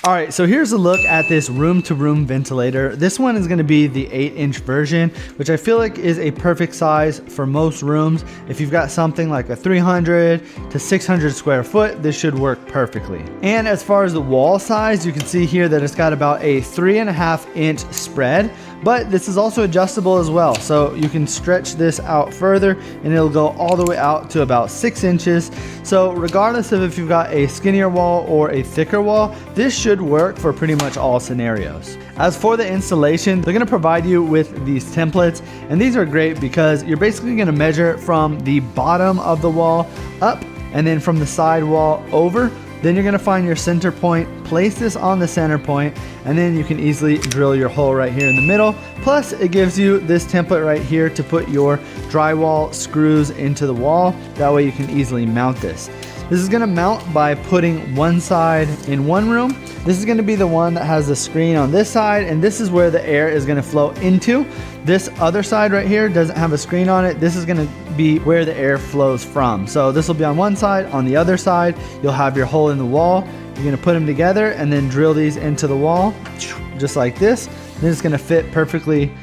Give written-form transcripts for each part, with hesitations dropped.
All right, so here's a look at this room-to-room ventilator. This one is gonna be the 8-inch version, which I feel like is a perfect size for most rooms. If you've got something like a 300 to 600 square foot, this should work perfectly. And as far as the wall size, you can see here that it's got about a 3.5-inch spread, but this is also adjustable as well. So you can stretch this out further and it'll go all the way out to about 6 inches. So regardless of if you've got a skinnier wall or a thicker wall, this should work for pretty much all scenarios. As for the installation, they're gonna provide you with these templates, and these are great because you're basically gonna measure from the bottom of the wall up and then from the side wall over. Then you're gonna find your center point, place this on the center point, and then you can easily drill your hole right here in the middle. Plus, it gives you this template right here to put your drywall screws into the wall. That way you can easily mount this. This is gonna mount by putting one side in one room. This is gonna be the one that has the screen on this side, and this is where the air is gonna flow into. This other side right here doesn't have a screen on it. This is gonna be where the air flows from. So this will be on one side. On the other side, you'll have your hole in the wall. You're gonna put them together and then drill these into the wall, just like this. Then it's gonna fit perfectly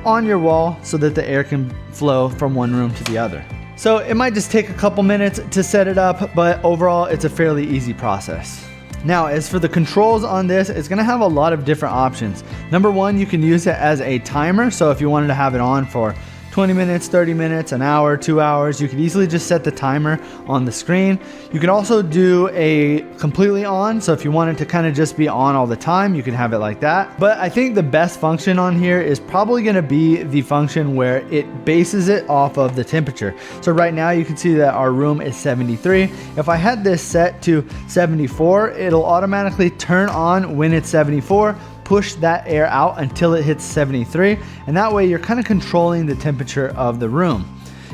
on your wall so that the air can flow from one room to the other. So it might just take a couple minutes to set it up, but overall it's a fairly easy process. Now, as for the controls on this, it's gonna have a lot of different options. Number one, you can use it as a timer. So if you wanted to have it on for 20 minutes, 30 minutes, an hour, 2 hours, you could easily just set the timer on the screen. You can also do a completely on. So if you wanted to kind of just be on all the time, you can have it like that. But I think the best function on here is probably gonna be the function where it bases it off of the temperature. So right now you can see that our room is 73. If I had this set to 74, it'll automatically turn on when it's 74, push that air out until it hits 73, and that way you're kind of controlling the temperature of the room.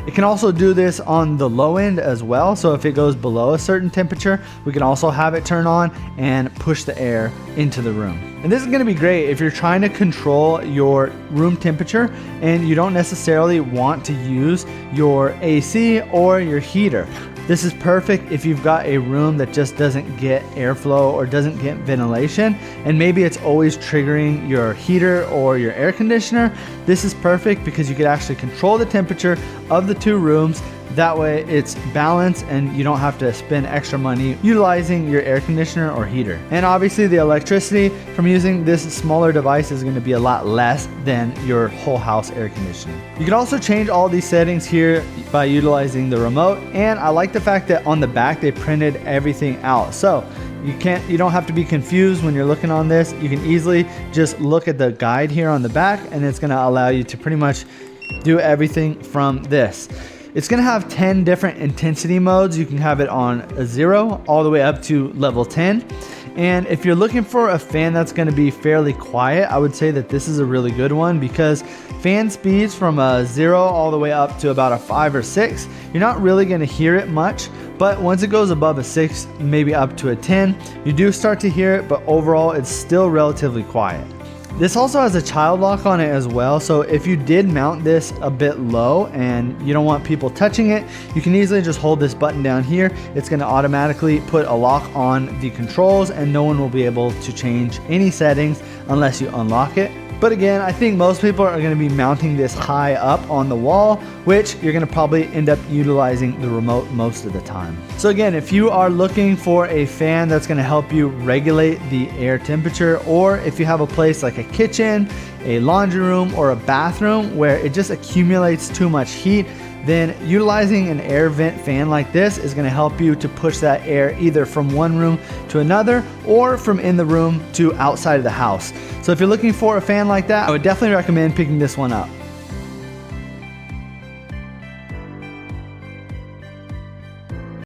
It can also do this on the low end as well, so if it goes below a certain temperature, we can also have it turn on and push the air into the room. And this is going to be great if you're trying to control your room temperature and you don't necessarily want to use your AC or your heater. This is perfect if you've got a room that just doesn't get airflow or doesn't get ventilation, and maybe it's always triggering your heater or your air conditioner. This is perfect because you could actually control the temperature of the two rooms. That way it's balanced and you don't have to spend extra money utilizing your air conditioner or heater. And obviously the electricity from using this smaller device is going to be a lot less than your whole house air conditioning. You can also change all these settings here by utilizing the remote. And I like the fact that on the back they printed everything out. So you don't have to be confused when you're looking on this. You can easily just look at the guide here on the back, and it's going to allow you to pretty much do everything from this. It's gonna have 10 different intensity modes. You can have it on a 0 all the way up to level 10. And if you're looking for a fan that's gonna be fairly quiet, I would say that this is a really good one, because fan speeds from a 0 all the way up to about a 5 or 6, you're not really gonna hear it much. But once it goes above a 6, maybe up to a 10, you do start to hear it, but overall it's still relatively quiet. This also has a child lock on it as well, so if you did mount this a bit low and you don't want people touching it, you can easily just hold this button down here. It's going to automatically put a lock on the controls, and no one will be able to change any settings unless you unlock it. But again, I think most people are going to be mounting this high up on the wall, which you're going to probably end up utilizing the remote most of the time. So again, if you are looking for a fan that's going to help you regulate the air temperature, or if you have a place like a kitchen, a laundry room, or a bathroom where it just accumulates too much heat, then utilizing an air vent fan like this is going to help you to push that air either from one room to another or from in the room to outside of the house. So if you're looking for a fan like that, I would definitely recommend picking this one up.